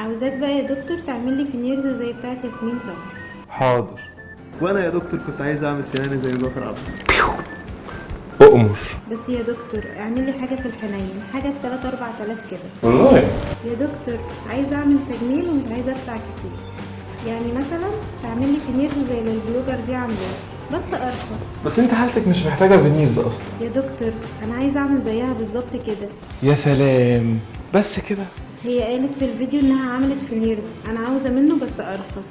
عاوزاك بقى يا دكتور تعمل لي فينيرز زي بتاعت ياسمين صبري. حاضر. وانا يا دكتور كنت عايز اعمل سناني زي ظافر عبد. اؤمر. بس يا دكتور اعمل لي حاجه في الحنين، حاجه ب3 4000 كده. والله يا دكتور عايز اعمل تجميل ومش عايزه ادفع كتير، يعني مثلا تعمل لي فينيرز زي اللي البلوجر دي عاملاه بس ارخص. بس انت حالتك مش محتاجه فينيرز اصلا. يا دكتور انا عايزه اعمل زيها بالظبط كده. يا سلام، بس كده؟ هي قالت في الفيديو انها عملت فينيرز، انا عاوزه منه بس ارخص.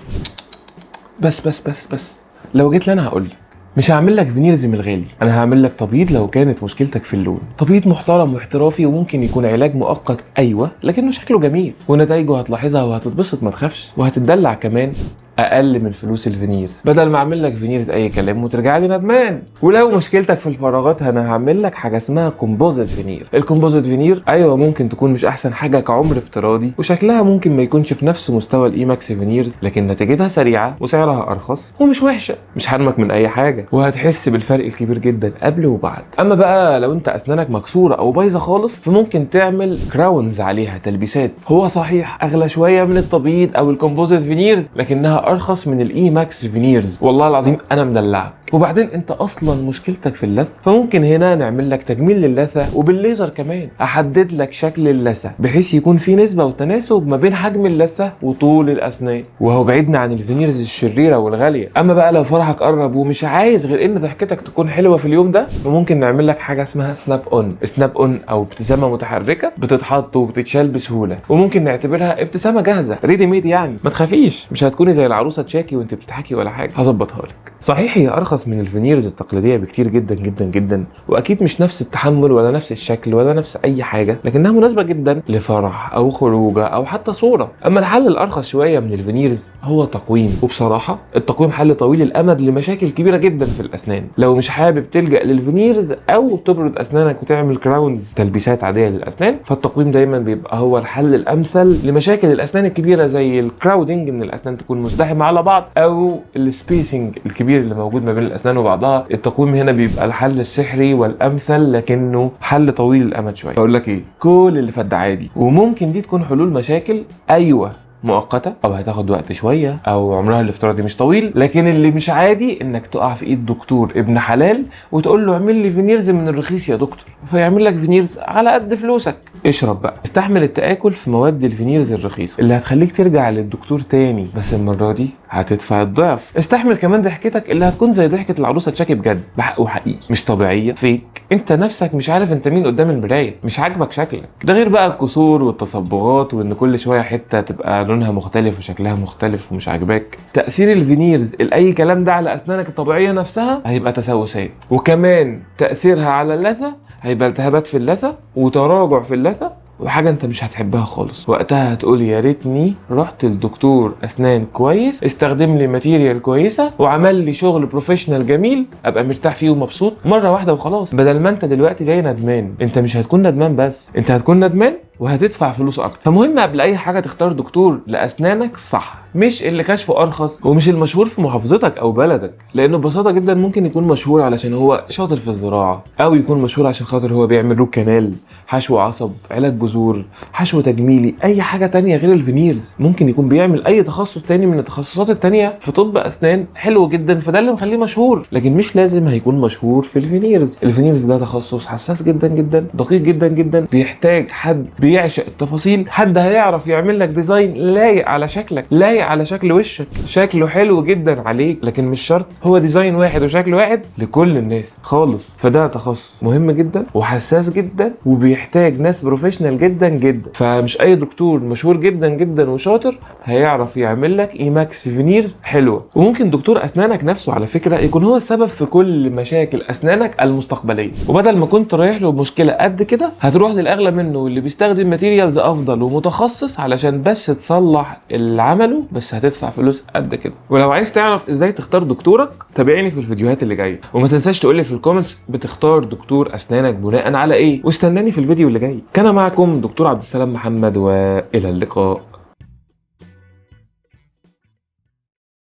بس لو جيت لي انا هقول لك مش هعمل لك فينيرز من الغالي، انا هعمل لك تبييض لو كانت مشكلتك في اللون. تبييض محترم واحترافي وممكن يكون علاج مؤقت، ايوه، لكنه شكله جميل ونتائجه هتلاحظها وهتتبسط، ما تخافش، وهتتدلع كمان. اقل من فلوس الفينيرز، بدل ما اعمل لك فينيرز اي كلام وترجع لي ندمان. ولو مشكلتك في الفراغات انا هعمل لك حاجه اسمها كومبوزيت فينير. الكومبوزيت فينير ايوه ممكن تكون مش احسن حاجه كعمر افتراضي، وشكلها ممكن ما يكونش في نفس مستوى الاي ماكس فينيرز، لكن نتيجتها سريعه وسعرها ارخص ومش وحشه، مش حرمك من اي حاجه، وهتحس بالفرق الكبير جدا قبل وبعد. اما بقى لو انت اسنانك مكسوره او بايظه خالص، فممكن تعمل كراونز عليها، تلبيسات. هو صحيح اغلى شويه من التبييض او الكومبوزيت فينيرز، لكنها ارخص من الاي ماكس فينيرز. والله العظيم انا مدلعك. وبعدين انت اصلا مشكلتك في اللثه، فممكن هنا نعمل لك تجميل للثه وبالليزر كمان. احدد لك شكل اللثه بحيث يكون في نسبه وتناسب ما بين حجم اللثه وطول الاسنان، وهو بعيدنا عن الفينيرز الشريره والغاليه. اما بقى لو فرحك قرب ومش عايز غير ان ضحكتك تكون حلوه في اليوم ده، فممكن نعمل لك حاجه اسمها سناب اون. سناب اون او ابتسامه متحركه بتتحط وبتتشال بسهوله، وممكن نعتبرها ابتسامه جاهزه ريدي ميد. يعني ما تخافيش، مش هتكوني زي العروسه تشاكي وانت بتضحكي ولا حاجه، هظبطها لك. صحيح هي ارخص من الفينيرز التقليديه بكتير جدا جدا جدا، واكيد مش نفس التحمل ولا نفس الشكل ولا نفس اي حاجه، لكنها مناسبه جدا لفرح او خروجه او حتى صوره. اما الحل الارخص شويه من الفينيرز هو تقويم، وبصراحه التقويم حل طويل الامد لمشاكل كبيره جدا في الاسنان. لو مش حابب تلجا للفينيرز او تبرد اسنانك وتعمل كراونز، تلبيسات عاديه للاسنان، فالتقويم دايما بيبقى هو الحل الامثل لمشاكل الاسنان الكبيره زي الكراودنج، ان الاسنان تكون مزدحمه على بعض، او السبيسنج الكبير اللي موجود ما بين الاسنان وبعضها. التقويم هنا بيبقى الحل السحري والامثل، لكنه حل طويل الامد شويه. اقول لك ايه، كل اللي فات ده عادي، وممكن دي تكون حلول مشاكل ايوه مؤقته او هتاخد وقت شويه او عمرها الافتراضي مش طويل، لكن اللي مش عادي انك تقع في ايد دكتور ابن حلال وتقول له اعمل لي فينيرز من الرخيص يا دكتور، فيعمل لك فينيرز على قد فلوسك. اشرب بقى، استحمل التآكل في مواد الفينيرز الرخيصه اللي هتخليك ترجع للدكتور تاني، بس المره دي هتدفع الضعف. استحمل كمان ضحكتك اللي هتكون زي ضحكه العروسه تشاكي بجد، بحق وحقيقي، مش طبيعيه فيك. انت نفسك مش عارف انت مين قدام المرايه، مش عاجبك شكلك. ده غير بقى الكسور والتصبغات، وان كل شويه حته تبقى لونها مختلف وشكلها مختلف ومش عاجباك. تاثير الفينيرز الاي كلام ده على اسنانك الطبيعيه نفسها هيبقى تسوسات، وكمان تاثيرها على اللثه هيبقى التهابات في اللثه وتراجع في اللثه، وحاجه انت مش هتحبها خالص. وقتها هتقول يا ريتني رحت للدكتور اسنان كويس، استخدم لي ماتيريال كويسه وعمل لي شغل بروفيشنال جميل، ابقى مرتاح فيه ومبسوط مره واحده وخلاص، بدل ما انت دلوقتي جاي ندمان. انت مش هتكون ندمان بس، انت هتكون ندمان وهتدفع فلوس اكتر. فمهم قبل اي حاجه تختار دكتور لاسنانك صح، مش اللي كشفه ارخص ومش المشهور في محافظتك او بلدك، لانه ببساطه جدا ممكن يكون مشهور علشان هو شاطر في الزراعه، او يكون مشهور عشان خاطر هو بيعمل روت كانال، حشو عصب، علاج جذور، حشو تجميلي، اي حاجه تانية غير الفينيرز. ممكن يكون بيعمل اي تخصص تاني من التخصصات التانية في طب اسنان حلو جدا، فده اللي مخليه مشهور، لكن مش لازم هيكون مشهور في الفينيرز. الفينيرز ده تخصص حساس جدا جدا، دقيق جدا جدا، بيحتاج حد بيعشق التفاصيل، حد هيعرف يعمل لك ديزاين لايق على شكلك، لايق على شكل وشك، شكله حلو جدا عليك، لكن مش شرط هو ديزاين واحد وشكل واحد لكل الناس خالص. فده تخصص مهم جدا وحساس جدا، وبيحتاج ناس بروفيشنال جدا جدا. فمش اي دكتور مشهور جدا جدا وشاطر هيعرف يعمل لك اي ماكس فينيرز حلوه. وممكن دكتور اسنانك نفسه على فكره يكون هو السبب في كل مشاكل اسنانك المستقبليه، وبدل ما كنت رايح له بمشكله قد كده هتروح للاغلى منه واللي بيستخدم ماتيريالز افضل ومتخصص علشان بس تصلح اللي عمله، بس هتدفع فلوس قد كده. ولو عايز تعرف ازاي تختار دكتورك تابعني في الفيديوهات اللي جايه، وما تنساش تقول لي في الكومنتس بتختار دكتور اسنانك بناء على ايه، واستناني في الفيديو اللي جاي. كان معكم دكتور عبد السلام محمد، والى اللقاء.